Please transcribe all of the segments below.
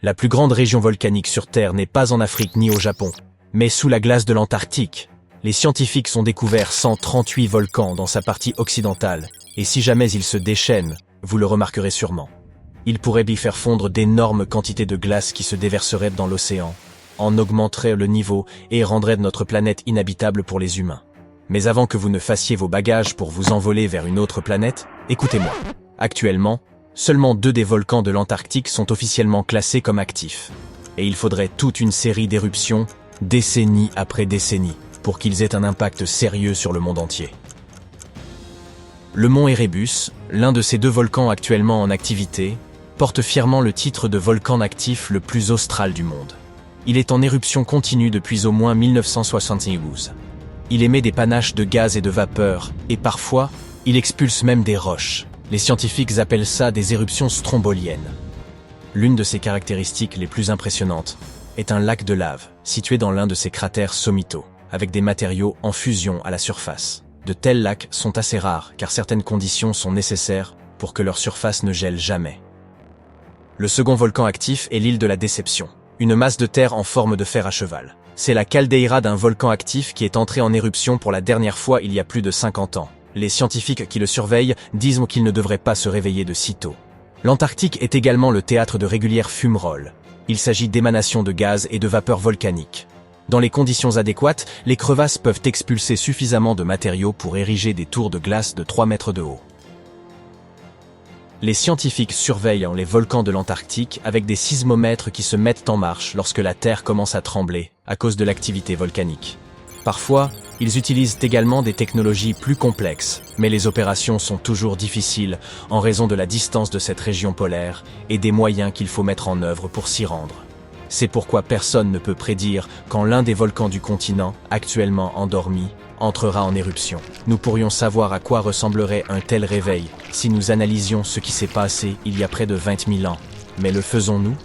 La plus grande région volcanique sur Terre n'est pas en Afrique ni au Japon, mais sous la glace de l'Antarctique. Les scientifiques ont découvert 138 volcans dans sa partie occidentale, et si jamais ils se déchaînent, vous le remarquerez sûrement. Ils pourraient y faire fondre d'énormes quantités de glace qui se déverseraient dans l'océan, en augmenteraient le niveau et rendraient notre planète inhabitable pour les humains. Mais avant que vous ne fassiez vos bagages pour vous envoler vers une autre planète, écoutez-moi. Actuellement, seulement 2 des volcans de l'Antarctique sont officiellement classés comme actifs. Et il faudrait toute une série d'éruptions, décennie après décennie, pour qu'ils aient un impact sérieux sur le monde entier. Le mont Erebus, l'un de ces 2 volcans actuellement en activité, porte fièrement le titre de volcan actif le plus austral du monde. Il est en éruption continue depuis au moins 1972. Il émet des panaches de gaz et de vapeur, et parfois, il expulse même des roches. Les scientifiques appellent ça des éruptions stromboliennes. L'une de ses caractéristiques les plus impressionnantes est un lac de lave, situé dans l'un de ses cratères sommitaux, avec des matériaux en fusion à la surface. De tels lacs sont assez rares, car certaines conditions sont nécessaires pour que leur surface ne gèle jamais. Le second volcan actif est l'île de la Déception, une masse de terre en forme de fer à cheval. C'est la caldeira d'un volcan actif qui est entré en éruption pour la dernière fois il y a plus de 50 ans. Les scientifiques qui le surveillent disent qu'il ne devrait pas se réveiller de sitôt. L'Antarctique est également le théâtre de régulières fumerolles. Il s'agit d'émanations de gaz et de vapeur volcanique. Dans les conditions adéquates, les crevasses peuvent expulser suffisamment de matériaux pour ériger des tours de glace de 3 mètres de haut. Les scientifiques surveillent les volcans de l'Antarctique avec des sismomètres qui se mettent en marche lorsque la Terre commence à trembler à cause de l'activité volcanique. Parfois, ils utilisent également des technologies plus complexes, mais les opérations sont toujours difficiles en raison de la distance de cette région polaire et des moyens qu'il faut mettre en œuvre pour s'y rendre. C'est pourquoi personne ne peut prédire quand l'un des volcans du continent, actuellement endormi, entrera en éruption. Nous pourrions savoir à quoi ressemblerait un tel réveil si nous analysions ce qui s'est passé il y a près de 20 000 ans. Mais le faisons-nous?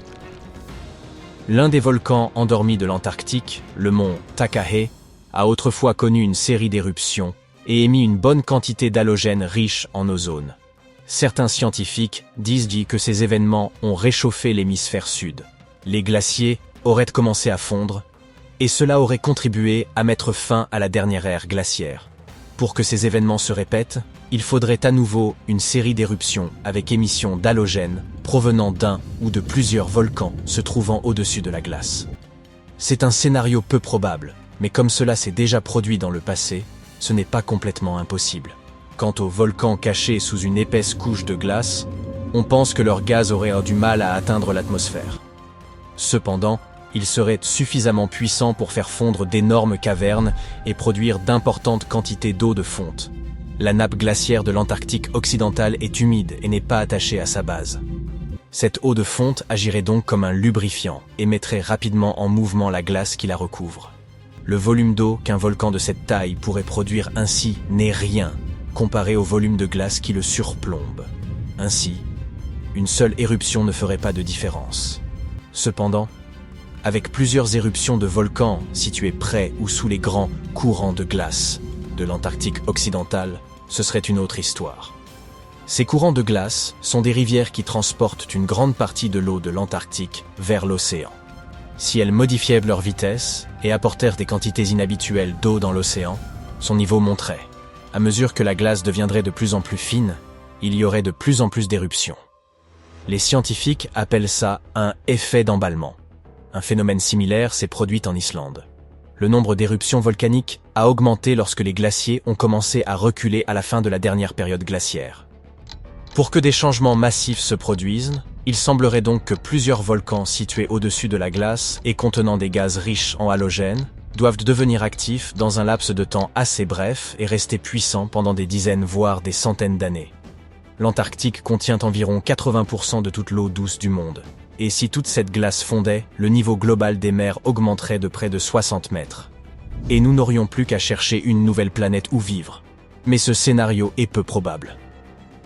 L'un des volcans endormis de l'Antarctique, le mont Takahe, a autrefois connu une série d'éruptions et émis une bonne quantité d'halogènes riches en ozone. Certains scientifiques disent que ces événements ont réchauffé l'hémisphère sud. Les glaciers auraient commencé à fondre, et cela aurait contribué à mettre fin à la dernière ère glaciaire. Pour que ces événements se répètent, il faudrait à nouveau une série d'éruptions avec émission d'halogènes provenant d'un ou de plusieurs volcans se trouvant au-dessus de la glace. C'est un scénario peu probable, mais comme cela s'est déjà produit dans le passé, ce n'est pas complètement impossible. Quant aux volcans cachés sous une épaisse couche de glace, on pense que leur gaz aurait du mal à atteindre l'atmosphère. Cependant, ils seraient suffisamment puissants pour faire fondre d'énormes cavernes et produire d'importantes quantités d'eau de fonte. La nappe glaciaire de l'Antarctique occidental est humide et n'est pas attachée à sa base. Cette eau de fonte agirait donc comme un lubrifiant et mettrait rapidement en mouvement la glace qui la recouvre. Le volume d'eau qu'un volcan de cette taille pourrait produire ainsi n'est rien comparé au volume de glace qui le surplombe. Ainsi, une seule éruption ne ferait pas de différence. Cependant, avec plusieurs éruptions de volcans situés près ou sous les grands courants de glace de l'Antarctique occidental, ce serait une autre histoire. Ces courants de glace sont des rivières qui transportent une grande partie de l'eau de l'Antarctique vers l'océan. Si elles modifiaient leur vitesse et apportèrent des quantités inhabituelles d'eau dans l'océan, son niveau monterait. À mesure que la glace deviendrait de plus en plus fine, il y aurait de plus en plus d'éruptions. Les scientifiques appellent ça un effet d'emballement. Un phénomène similaire s'est produit en Islande. Le nombre d'éruptions volcaniques a augmenté lorsque les glaciers ont commencé à reculer à la fin de la dernière période glaciaire. Pour que des changements massifs se produisent, il semblerait donc que plusieurs volcans situés au-dessus de la glace et contenant des gaz riches en halogènes doivent devenir actifs dans un laps de temps assez bref et rester puissants pendant des dizaines voire des centaines d'années. L'Antarctique contient environ 80% de toute l'eau douce du monde. Et si toute cette glace fondait, le niveau global des mers augmenterait de près de 60 mètres. Et nous n'aurions plus qu'à chercher une nouvelle planète où vivre. Mais ce scénario est peu probable.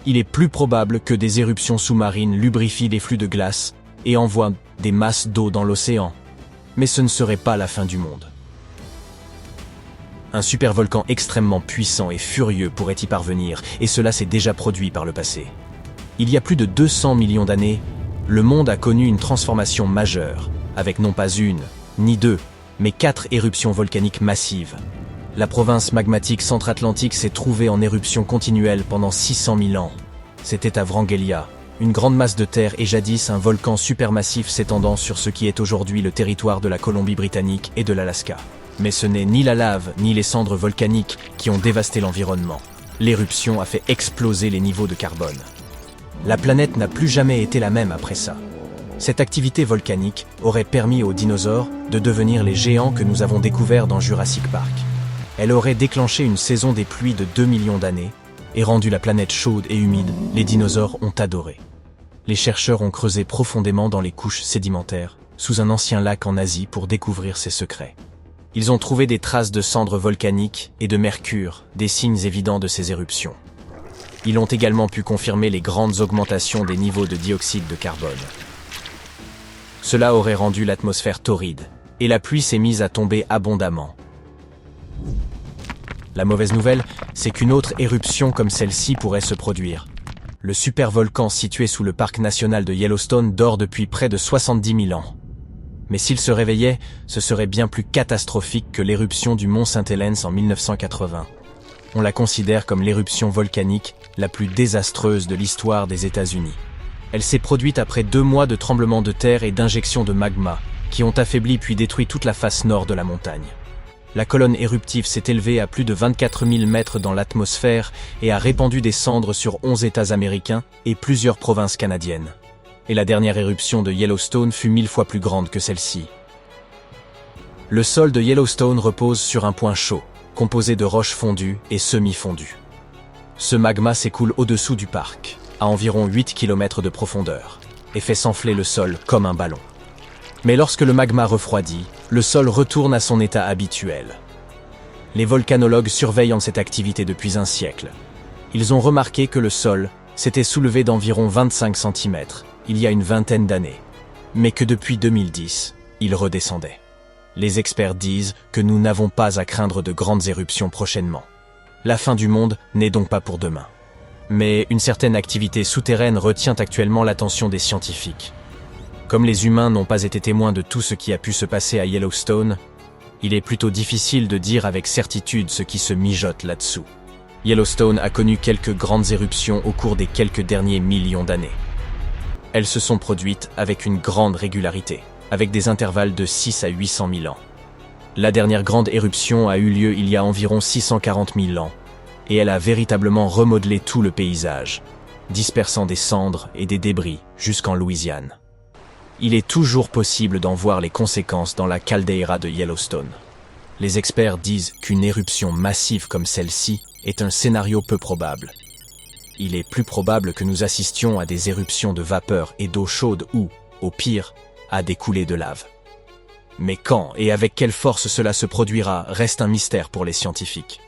Il est plus probable que des éruptions sous-marines lubrifient les flux de glace et envoient des masses d'eau dans l'océan. Mais ce ne serait pas la fin du monde. Un supervolcan extrêmement puissant et furieux pourrait y parvenir, et cela s'est déjà produit par le passé. Il y a plus de 200 millions d'années, le monde a connu une transformation majeure, avec non pas une, ni deux, mais 4 éruptions volcaniques massives. La province magmatique centra-atlantique s'est trouvée en éruption continuelle pendant 600 000 ans. C'était à Wrangellia, une grande masse de terre et jadis un volcan supermassif s'étendant sur ce qui est aujourd'hui le territoire de la Colombie-Britannique et de l'Alaska. Mais ce n'est ni la lave ni les cendres volcaniques qui ont dévasté l'environnement. L'éruption a fait exploser les niveaux de carbone. La planète n'a plus jamais été la même après ça. Cette activité volcanique aurait permis aux dinosaures de devenir les géants que nous avons découverts dans Jurassic Park. Elle aurait déclenché une saison des pluies de 2 millions d'années et rendu la planète chaude et humide. Les dinosaures ont adoré. Les chercheurs ont creusé profondément dans les couches sédimentaires, sous un ancien lac en Asie pour découvrir ses secrets. Ils ont trouvé des traces de cendres volcaniques et de mercure, des signes évidents de ces éruptions. Ils ont également pu confirmer les grandes augmentations des niveaux de dioxyde de carbone. Cela aurait rendu l'atmosphère torride, et la pluie s'est mise à tomber abondamment. La mauvaise nouvelle, c'est qu'une autre éruption comme celle-ci pourrait se produire. Le supervolcan situé sous le parc national de Yellowstone dort depuis près de 70 000 ans. Mais s'il se réveillait, ce serait bien plus catastrophique que l'éruption du mont St. Helens en 1980. On la considère comme l'éruption volcanique la plus désastreuse de l'histoire des États-Unis. Elle s'est produite après 2 mois de tremblements de terre et d'injections de magma, qui ont affaibli puis détruit toute la face nord de la montagne. La colonne éruptive s'est élevée à plus de 24 000 mètres dans l'atmosphère et a répandu des cendres sur 11 États américains et plusieurs provinces canadiennes. Et la dernière éruption de Yellowstone fut 1000 fois plus grande que celle-ci. Le sol de Yellowstone repose sur un point chaud, composé de roches fondues et semi-fondues. Ce magma s'écoule au-dessous du parc, à environ 8 km de profondeur, et fait s'enfler le sol comme un ballon. Mais lorsque le magma refroidit, le sol retourne à son état habituel. Les volcanologues surveillent cette activité depuis un siècle. Ils ont remarqué que le sol s'était soulevé d'environ 25 cm il y a une vingtaine d'années, mais que depuis 2010, il redescendait. Les experts disent que nous n'avons pas à craindre de grandes éruptions prochainement. La fin du monde n'est donc pas pour demain. Mais une certaine activité souterraine retient actuellement l'attention des scientifiques. Comme les humains n'ont pas été témoins de tout ce qui a pu se passer à Yellowstone, il est plutôt difficile de dire avec certitude ce qui se mijote là-dessous. Yellowstone a connu quelques grandes éruptions au cours des quelques derniers millions d'années. Elles se sont produites avec une grande régularité, avec des intervalles de 6 à 800 000 ans. La dernière grande éruption a eu lieu il y a environ 640 000 ans, et elle a véritablement remodelé tout le paysage, dispersant des cendres et des débris jusqu'en Louisiane. Il est toujours possible d'en voir les conséquences dans la caldeira de Yellowstone. Les experts disent qu'une éruption massive comme celle-ci est un scénario peu probable. Il est plus probable que nous assistions à des éruptions de vapeur et d'eau chaude ou, au pire, à des coulées de lave. Mais quand et avec quelle force cela se produira reste un mystère pour les scientifiques.